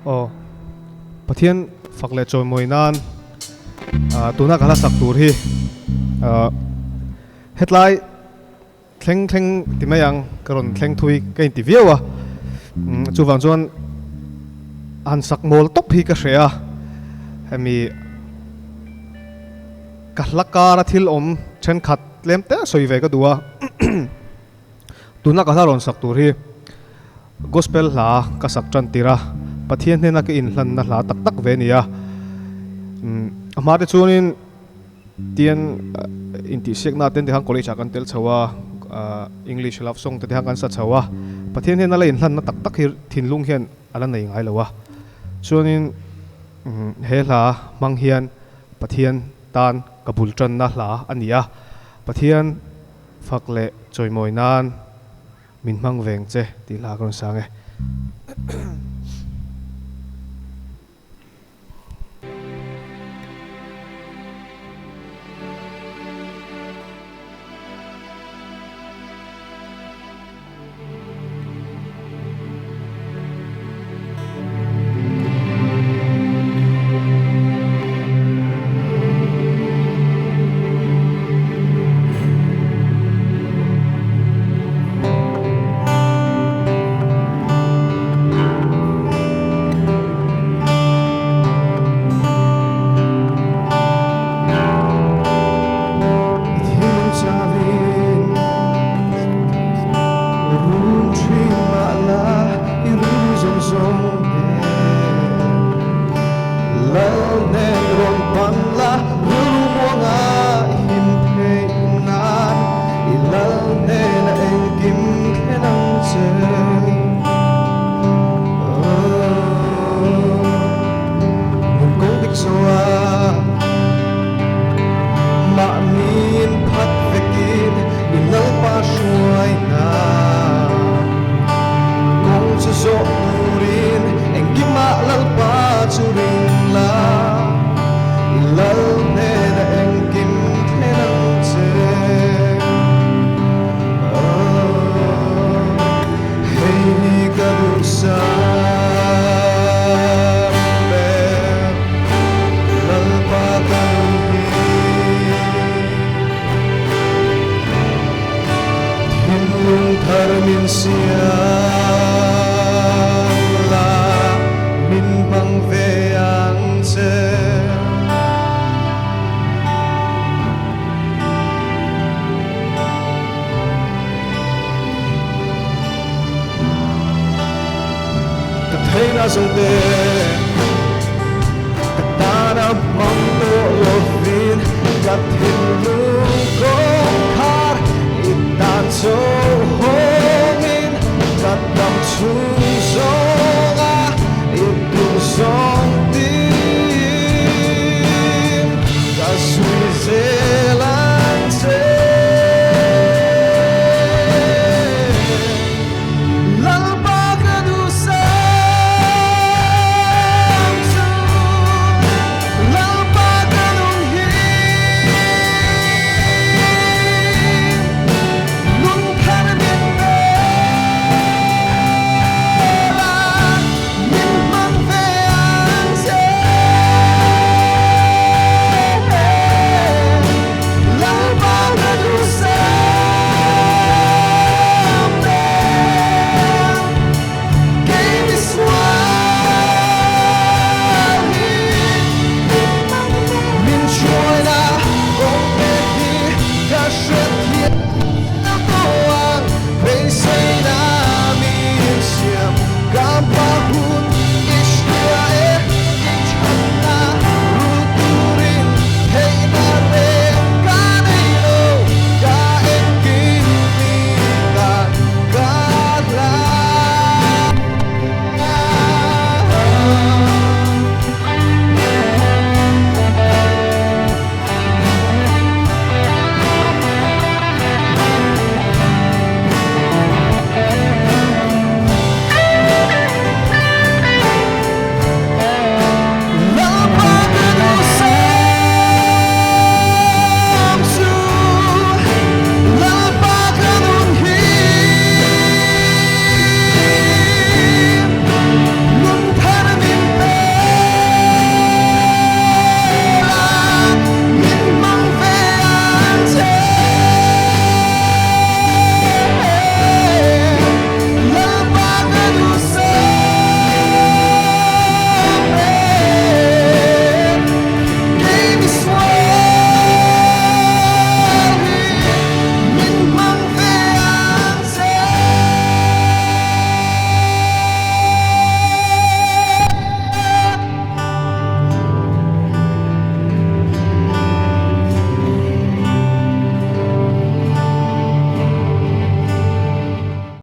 oh pathian fakle choi moinan tuna kala sak tur hi headline thleng timayang karon thleng thui kain ti viawa chuwang chuan an sak mol top hi ka hrea hemi kahlakara thil om then khat lemte soive ka duwa tuna kala ron sak tur hi gospel hla ka sak tran tira pathian hena ka in hlan na hla tak tak ve nia amate chunin tian inti sek na ten de hang college kan tel chawa English love song te hang kan sa chawa pathian hena la in hlan na tak tak hi thinlung hian ala nei ngai lawa chunin he hla mang hian pathian tan kabul tran na hla ania pathian fakle choimoi nan min mang veng che ti la kon sange so